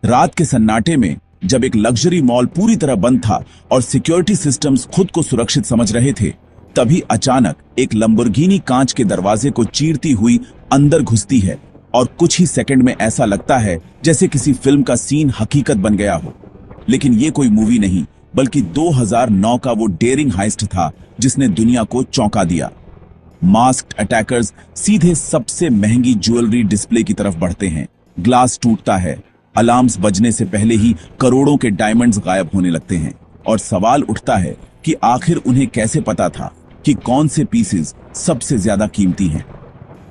रात के सन्नाटे में जब एक लग्जरी मॉल पूरी तरह बंद था और सिक्योरिटी सिस्टम्स खुद को सुरक्षित समझ रहे थे, तभी अचानक एक लंबोर्गिनी कांच के दरवाजे को चीरती हुई अंदर घुसती है और कुछ ही सेकंड में ऐसा लगता है जैसे किसी फिल्म का सीन हकीकत बन गया हो। लेकिन ये कोई मूवी नहीं, बल्कि 2009 का वो डेयरिंग हाइस्ट था जिसने दुनिया को चौंका दिया। मास्क्ड अटैकर्स सीधे सबसे महंगी ज्वेलरी डिस्प्ले की तरफ बढ़ते हैं। ग्लास टूटता है, अलार्म्स बजने से पहले ही करोड़ों के डायमंड्स गायब होने लगते हैं और सवाल उठता है कि आखिर उन्हें कैसे पता था कि कौन से पीसेस सबसे ज्यादा कीमती हैं।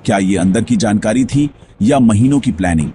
क्या ये अंदर की जानकारी थी या महीनों की प्लानिंग?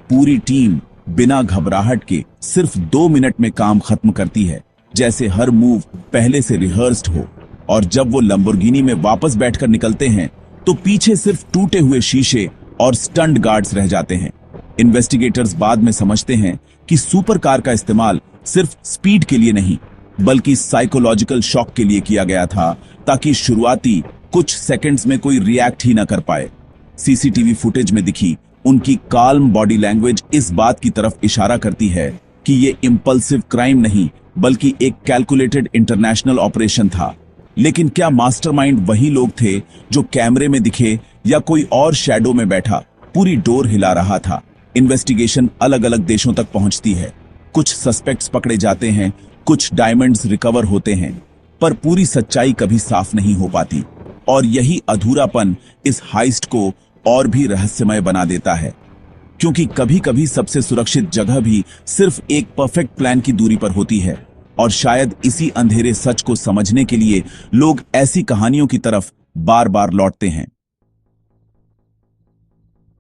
पूरी टीम बिना घबराहट के सिर्फ 2 मिनट में काम खत्म करती है, जैसे हर मूव पहले से रिहर्स्ड हो। और जब वो लंबोर्गिनी में वापस बैठकर निकलते हैं तो पीछे सिर्फ टूटे हुए शीशे और स्टंट गार्ड्स रह जाते हैं। इन्वेस्टिगेटर्स बाद में समझते हैं कि सुपर कार का इस्तेमाल सिर्फ स्पीड के लिए नहीं, बल्कि साइकोलॉजिकल शॉक के लिए किया गया था, ताकि शुरुआती कुछ सेकंड्स में कोई रिएक्ट ही ना कर पाए। सीसीटीवी फुटेज में दिखी उनकी काल्म बॉडी लैंग्वेज इस बात की तरफ इशारा करती है कि ये इंपल्सिव क्राइम नहीं, बल्कि एक कैलकुलेटेड इंटरनेशनल ऑपरेशन था। लेकिन क्या मास्टरमाइंड वही लोग थे जो कैमरे में दिखे, या कोई और शैडो में बैठा पूरी डोर हिला रहा था? इन्वेस्टिगेशन अलग अलग देशों तक पहुंचती है। कुछ सस्पेक्ट्स पकड़े जाते हैं, कुछ डायमंड्स रिकवर होते हैं, पर पूरी सच्चाई कभी साफ नहीं हो पाती। और यही अधूरापन इस हाइस्ट को और भी रहस्यमय बना देता है, क्योंकि कभी कभी सबसे सुरक्षित जगह भी सिर्फ एक परफेक्ट प्लान की दूरी पर होती है। और शायद इसी अंधेरे सच को समझने के लिए लोग ऐसी कहानियों की तरफ बार बार लौटते हैं।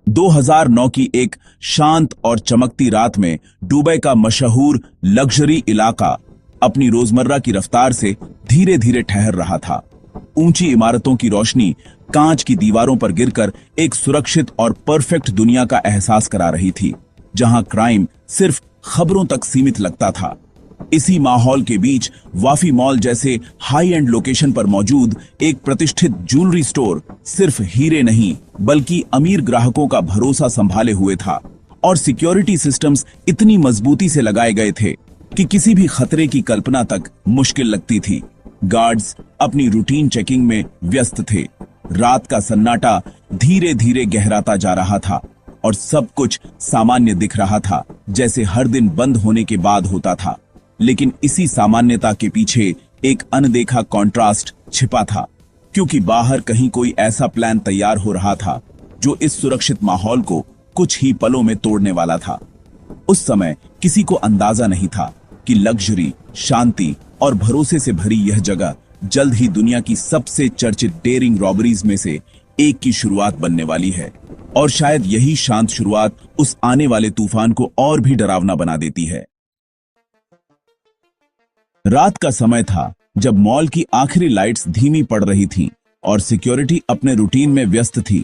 2009 की एक शांत और चमकती रात में दुबई का मशहूर लग्जरी इलाका अपनी रोजमर्रा की रफ्तार से धीरे धीरे ठहर रहा था। ऊंची इमारतों की रोशनी कांच की दीवारों पर गिरकर एक सुरक्षित और परफेक्ट दुनिया का एहसास करा रही थी, जहां क्राइम सिर्फ खबरों तक सीमित लगता था। इसी माहौल के बीच वाफी मॉल जैसे हाई एंड लोकेशन पर मौजूद एक प्रतिष्ठित ज्वेलरी स्टोर सिर्फ हीरे नहीं, बल्कि अमीर ग्राहकों का भरोसा संभाले हुए था। और सिक्योरिटी सिस्टम्स इतनी मजबूती से लगाए गए थे कि किसी भी खतरे की कल्पना तक मुश्किल लगती थी। गार्ड्स अपनी रूटीन चेकिंग में व्यस्त थे। रात का सन्नाटा धीरे धीरे गहराता जा रहा था और सब कुछ सामान्य दिख रहा था, जैसे हर दिन बंद होने के बाद होता था। लेकिन इसी सामान्यता के पीछे एक अनदेखा कॉन्ट्रास्ट छिपा था, क्योंकि बाहर कहीं कोई ऐसा प्लान तैयार हो रहा था जो इस सुरक्षित माहौल को कुछ ही पलों में तोड़ने वाला था। उस समय किसी को अंदाजा नहीं था कि लग्जरी, शांति और भरोसे से भरी यह जगह जल्द ही दुनिया की सबसे चर्चित डेयरिंग रॉबरीज में से एक की शुरुआत बनने वाली है। और शायद यही शांत शुरुआत उस आने वाले तूफान को और भी डरावना बना देती है। रात का समय था जब मॉल की आखिरी लाइट्स धीमी पड़ रही थीं और सिक्योरिटी अपने रूटीन में व्यस्त थी।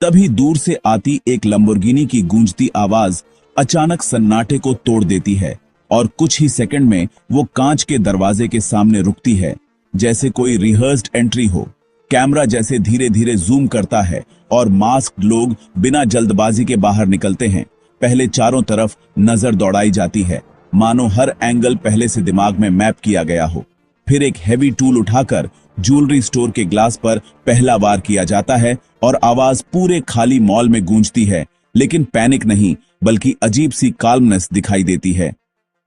तभी दूर से आती एक लंबोर्गिनी की गूंजती आवाज अचानक सन्नाटे को तोड़ देती है और कुछ ही सेकंड में वो कांच के दरवाजे के सामने रुकती है, जैसे कोई रिहर्स्ड एंट्री हो। कैमरा जैसे धीरे धीरे जूम करता है और मास्क्ड लोग बिना जल्दबाजी के बाहर निकलते हैं। पहले चारों तरफ नजर दौड़ाई जाती है, मानो हर एंगल पहले से दिमाग में मैप किया गया हो। फिर एक हैवी टूल उठाकर ज्वेलरी स्टोर के ग्लास पर पहला वार किया जाता है और आवाज पूरे खाली मॉल में गूंजती है। लेकिन पैनिक नहीं, बल्कि अजीब सी काल्मनेस दिखाई देती है।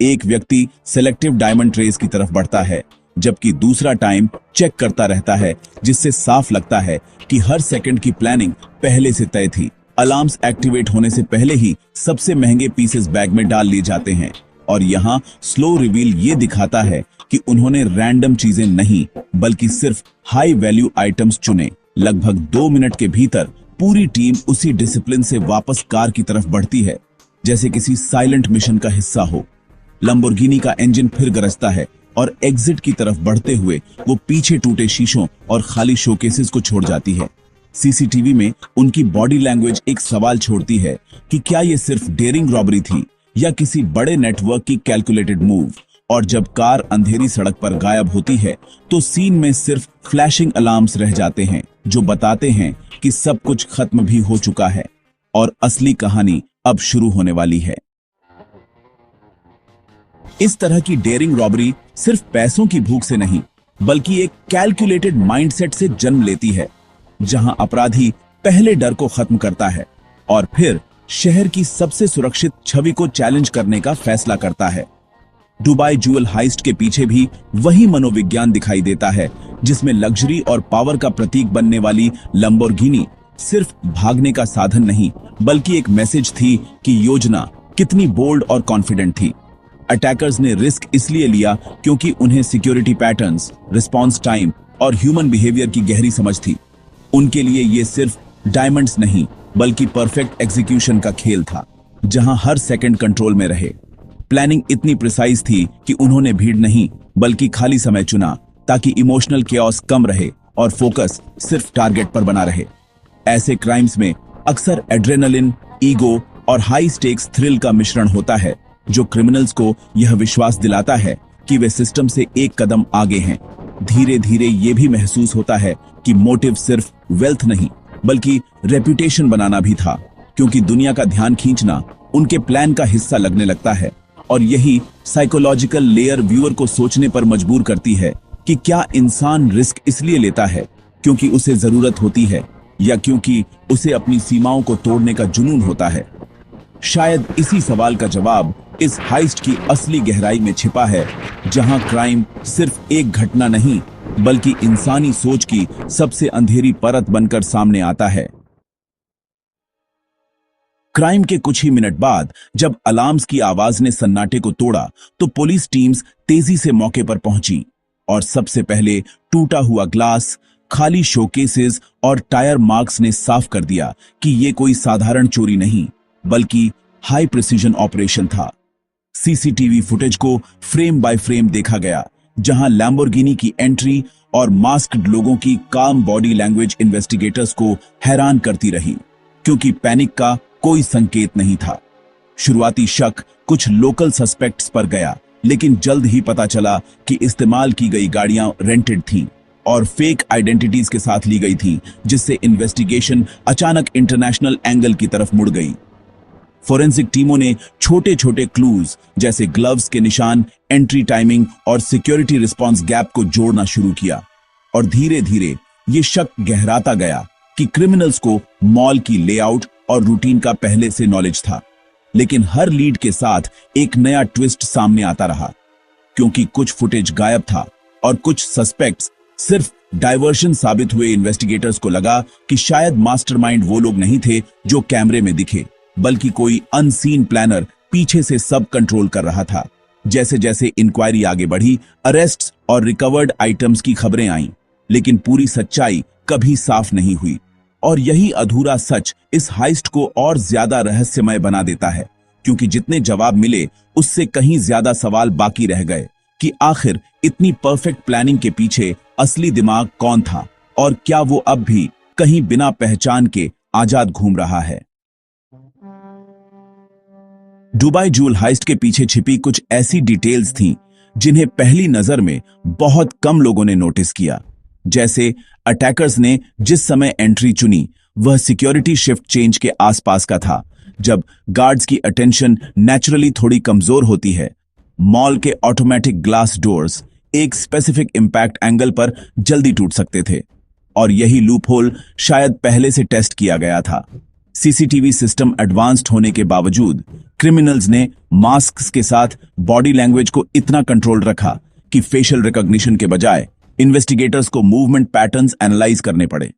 एक व्यक्ति सेलेक्टिव डायमंड ट्रेस की तरफ बढ़ता है, जबकि दूसरा टाइम चेक करता रहता है, जिससे साफ लगता है कि हर सेकंड की प्लानिंग पहले से तय थी। अलार्म्स एक्टिवेट होने से पहले ही सबसे महंगे पीसेस बैग में डाल लिए जाते हैं और यहाँ स्लो रिवील ये दिखाता है कि उन्होंने रैंडम चीजें नहीं, बल्कि सिर्फ हाई वैल्यू आइटम्स चुने। लगभग 2 मिनट के भीतर पूरी टीम उसी डिसिप्लिन से वापस कार की तरफ बढ़ती है, जैसे किसी साइलेंट मिशन का हिस्सा हो। लंबोर्गिनी का इंजन फिर गरजता है और एग्जिट की तरफ बढ़ते हुए वो पीछे टूटे शीशों और खाली शोकेसेस को छोड़ जाती है। सीसीटीवी में उनकी बॉडी लैंग्वेज एक सवाल छोड़ती है कि क्या ये सिर्फ डेयरिंग रॉबरी थी या किसी बड़े नेटवर्क की कैलकुलेटेड मूव। और जब कार अंधेरी सड़क पर गायब होती है तो सीन में सिर्फ फ्लैशिंग अलार्म्स रह जाते हैं, जो बताते हैं कि सब कुछ खत्म भी हो चुका है और असली कहानी अब शुरू होने वाली है। इस तरह की डेयरिंग रॉबरी सिर्फ पैसों की भूख से नहीं, बल्कि एक कैलकुलेटेड माइंडसेट से जन्म लेती है, जहां अपराधी पहले डर को खत्म करता है और फिर शहर की सबसे सुरक्षित छवि को चैलेंज करने का फैसला करता है। दुबई ज्वेल हाइस्ट के पीछे भी वही मनोविज्ञान दिखाई देता है, जिसमें लग्जरी और पावर का प्रतीक बनने वाली लंबोर्गिनी सिर्फ भागने का साधन नहीं, बल्कि एक मैसेज थी कि योजना कितनी बोल्ड और कॉन्फिडेंट थी। अटैकर्स ने रिस्क इसलिए लिया क्योंकि उन्हें सिक्योरिटी पैटर्न्स, रिस्पॉन्स टाइम और ह्यूमन बिहेवियर की गहरी समझ थी। उनके लिए ये सिर्फ डायमंड्स नहीं, बल्कि परफेक्ट एग्जीक्यूशन का खेल था, जहां हर सेकंड कंट्रोल में रहे। प्लानिंग इतनी प्रिसाइज थी कि उन्होंने भीड़ नहीं, बल्कि खाली समय चुना, ताकि इमोशनल केओस कम रहे और फोकस सिर्फ टारगेट पर बना रहे। ऐसे क्राइम्स में अक्सर एड्रेनलिन, ईगो और हाई स्टेक्स थ्रिल का मिश्रण होता है, जो क्रिमिनल्स को यह विश्वास दिलाता है कि वे सिस्टम से एक कदम आगे हैं। धीरे धीरे ये भी महसूस होता है कि मोटिव सिर्फ वेल्थ नहीं, बल्कि रेपुटेशन बनाना भी था, क्योंकि दुनिया का ध्यान खींचना उनके प्लान का हिस्सा लगने लगता है। और यही साइकोलॉजिकल लेयर व्यूअर को सोचने पर मजबूर करती है कि क्या इंसान रिस्क इसलिए लेता है क्योंकि उसे जरूरत होती है, या क्योंकि उसे अपनी सीमाओं को तोड़ने का जुनून होता है। शायद इसी सवाल का जवाब इस हाइस्ट की असली गहराई में छिपा है, जहां क्राइम सिर्फ एक घटना नहीं, बल्कि इंसानी सोच की सबसे अंधेरी परत बनकर सामने आता है। क्राइम के कुछ ही मिनट बाद जब अलार्म्स की आवाज ने सन्नाटे को तोड़ा, तो पुलिस टीम्स तेजी से मौके पर पहुंची और सबसे पहले टूटा हुआ ग्लास, खाली शोकेसेस और टायर मार्क्स ने साफ कर दिया कि यह कोई साधारण चोरी नहीं, बल्कि हाई प्रिसीजन ऑपरेशन था। सीसीटीवी फुटेज को फ्रेम बाय फ्रेम देखा गया, जहां लैम्बोर्गिनी की एंट्री और मास्क्ड लोगों की काम बॉडी लैंग्वेज इन्वेस्टिगेटर्स को हैरान करती रही, क्योंकि पैनिक का कोई संकेत नहीं था। शुरुआती शक कुछ लोकल सस्पेक्ट्स पर गया, लेकिन जल्द ही पता चला कि इस्तेमाल की गई गाड़ियां रेंटेड थीं और फेक आइडेंटिटीज के साथ ली गई थीं, जिससे इन्वेस्टिगेशन अचानक इंटरनेशनल एंगल की तरफ मुड़ गई। फोरेंसिक टीमों ने छोटे छोटे क्लूज जैसे ग्लव्स के निशान, एंट्री टाइमिंग और सिक्योरिटी रिस्पांस गैप को जोड़ना शुरू किया, और धीरे धीरे ये शक गहराता गया कि क्रिमिनल्स को मॉल की लेआउट और रूटीन का पहले से नॉलेज था। लेकिन हर लीड के साथ एक नया ट्विस्ट सामने आता रहा, क्योंकि कुछ फुटेज गायब था और कुछ सस्पेक्ट्स सिर्फ डायवर्शन साबित हुए। इन्वेस्टिगेटर्स को लगा कि शायद मास्टरमाइंड वो लोग नहीं थे जो कैमरे में दिखे, बल्कि कोई अनसीन प्लानर पीछे से सब कंट्रोल कर रहा था। जैसे जैसे इंक्वायरी आगे बढ़ी, अरेस्ट्स और रिकवर्ड आइटम्स की खबरें आईं, लेकिन पूरी सच्चाई कभी साफ नहीं हुई। और यही अधूरा सच इस हाइस्ट को और ज्यादा रहस्यमय बना देता है, क्योंकि जितने जवाब मिले उससे कहीं ज्यादा सवाल बाकी रह गए कि आखिर इतनी परफेक्ट प्लानिंग के पीछे असली दिमाग कौन था, और क्या वो अब भी कहीं बिना पहचान के आजाद घूम रहा है। दुबई ज्वेल हाइस्ट के पीछे छिपी कुछ ऐसी डिटेल्स थीं जिन्हें पहली नजर में बहुत कम लोगों ने नोटिस किया। जैसे अटैकर्स ने जिस समय एंट्री चुनी, वह सिक्योरिटी शिफ्ट चेंज के आसपास का था, जब गार्ड्स की अटेंशन नेचुरली थोड़ी कमजोर होती है। मॉल के ऑटोमेटिक ग्लास डोर्स एक स्पेसिफिक इंपैक्ट एंगल पर जल्दी टूट सकते थे, और यही लूपहोल शायद पहले से टेस्ट किया गया था। सीसीटीवी सिस्टम एडवांस्ड होने के बावजूद क्रिमिनल्स ने मास्क्स के साथ बॉडी लैंग्वेज को इतना कंट्रोल रखा कि फेशियल रिकॉग्निशन के बजाय इन्वेस्टिगेटर्स को मूवमेंट पैटर्न्स एनालाइज करने पड़े।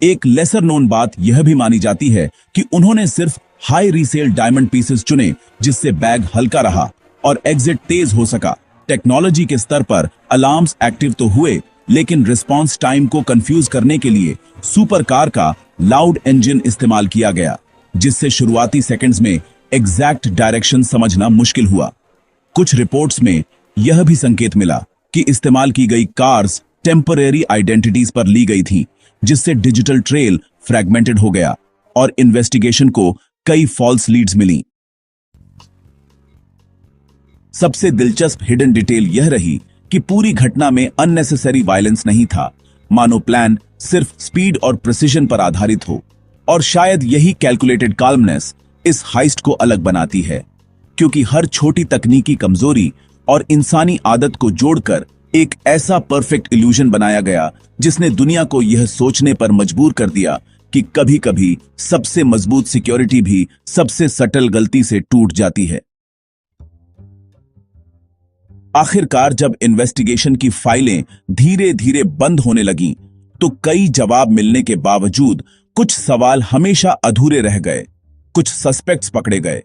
एक लेसर नोन बात यह भी मानी जाती है कि उन्होंने सिर्फ हाई रीसेल डायमंड पीसेस चुने, जिससे बैग हल्का रहा और एग्जिट तेज हो सका। टेक्नोलॉजी के स्तर पर अलार्म्स एक्टिव तो हुए, लेकिन रिस्पांस टाइम को कंफ्यूज करने के लिए सुपर कार का लाउड इंजन इस्तेमाल किया गया, जिससे शुरुआती सेकंड्स में एग्जैक्ट डायरेक्शन समझना मुश्किल हुआ। कुछ रिपोर्ट्स में यह भी संकेत मिला कि इस्तेमाल की गई कार्स टेम्परेरी आइडेंटिटीज पर ली गई थी, जिससे डिजिटल ट्रेल फ्रैगमेंटेड हो गया और इन्वेस्टिगेशन को कई फॉल्स लीड्स मिली। सबसे दिलचस्प हिडन डिटेल यह रही कि पूरी घटना में अननेसेसरी वायलेंस नहीं था, मानो प्लान सिर्फ स्पीड और प्रिसिजन पर आधारित हो। और शायद यही कैलकुलेटेड काल्मनेस इस हाइस्ट को अलग बनाती है। क्योंकि हर छोटी तकनीकी कमजोरी और इंसानी आदत को जोड़कर एक ऐसा परफेक्ट इल्यूजन बनाया गया जिसने दुनिया को यह सोचने पर मजबूर कर दिया कि कभी-कभी सबसे मजबूत सिक्योरिटी भी सबसे सटल गलती से टूट जाती है। आखिरकार जब इन्वेस्टिगेशन की फाइलें धीरे-धीरे बंद होने लगीं, तो कई जवाब मिलने के बावजूद कुछ सवाल हमेशा अधूरे रह गए। कुछ सस्पेक्ट्स पकड़े गए,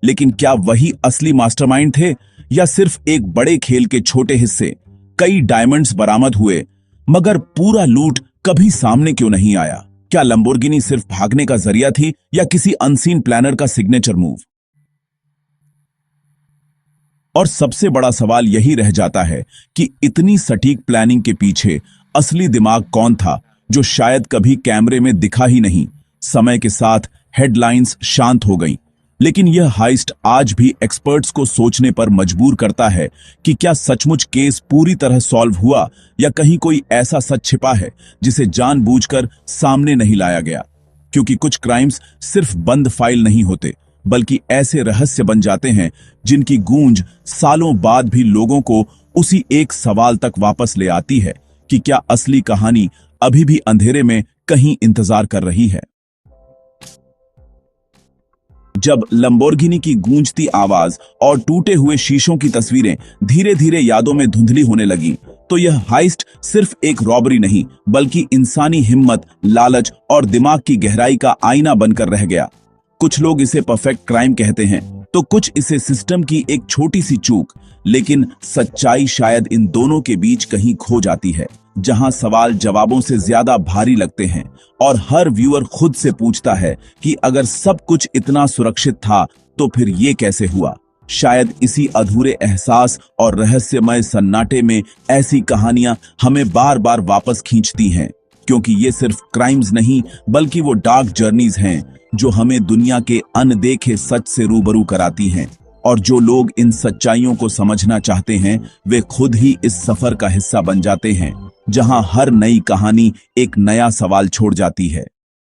लेकिन क्या वही असली मास्टरमाइंड थे या सिर्फ एक बड़े खेल के छोटे हिस्से? कई डायमंड्स बरामद हुए, मगर पूरा लूट कभी सामने क्यों नहीं आया? क्या लंबोर्गिनी सिर्फ भागने का जरिया थी या किसी अनसीन प्लानर का सिग्नेचर मूव? और सबसे बड़ा सवाल यही रह जाता है कि इतनी सटीक प्लानिंग के पीछे असली दिमाग कौन था, जो शायद कभी कैमरे में दिखा ही नहीं। समय के साथ हेडलाइंस शांत हो गईं, लेकिन यह हाइस्ट आज भी एक्सपर्ट्स को सोचने पर मजबूर करता है कि क्या सचमुच केस पूरी तरह सॉल्व हुआ या कहीं कोई ऐसा सच छिपा है जिसे जानबूझकर सामने नहीं लाया गया। क्योंकि कुछ क्राइम्स सिर्फ बंद फाइल नहीं होते, बल्कि ऐसे रहस्य बन जाते हैं जिनकी गूंज सालों बाद भी लोगों को उसी एक सवाल तक वापस ले आती है कि क्या असली कहानी अभी भी अंधेरे में कहीं इंतजार कर रही है। जब लंबोर्गिनी की गूंजती आवाज और टूटे हुए शीशों की तस्वीरें धीरे धीरे यादों में धुंधली होने लगी, तो यह हाइस्ट सिर्फ एक रॉबरी नहीं, बल्कि इंसानी हिम्मत, लालच और दिमाग की गहराई का आईना बनकर रह गया। कुछ लोग इसे परफेक्ट क्राइम कहते हैं, तो कुछ इसे सिस्टम की एक छोटी सी चूक, लेकिन सच्चाई शायद इन दोनों के बीच कहीं खो जाती है, जहां सवाल जवाबों से ज्यादा भारी लगते हैं और हर व्यूअर खुद से पूछता है कि अगर सब कुछ इतना सुरक्षित था तो फिर ये कैसे हुआ। शायद इसी अधूरे एहसास और रहस्यमय सन्नाटे में ऐसी कहानियां हमें बार बार वापस खींचती हैं, क्योंकि ये सिर्फ क्राइम्स नहीं, बल्कि वो डार्क जर्नीज हैं जो हमें दुनिया के अनदेखे सच से रूबरू कराती हैं। और जो लोग इन सच्चाइयों को समझना चाहते हैं, वे खुद ही इस सफर का हिस्सा बन जाते हैं, जहां हर नई कहानी एक नया सवाल छोड़ जाती है।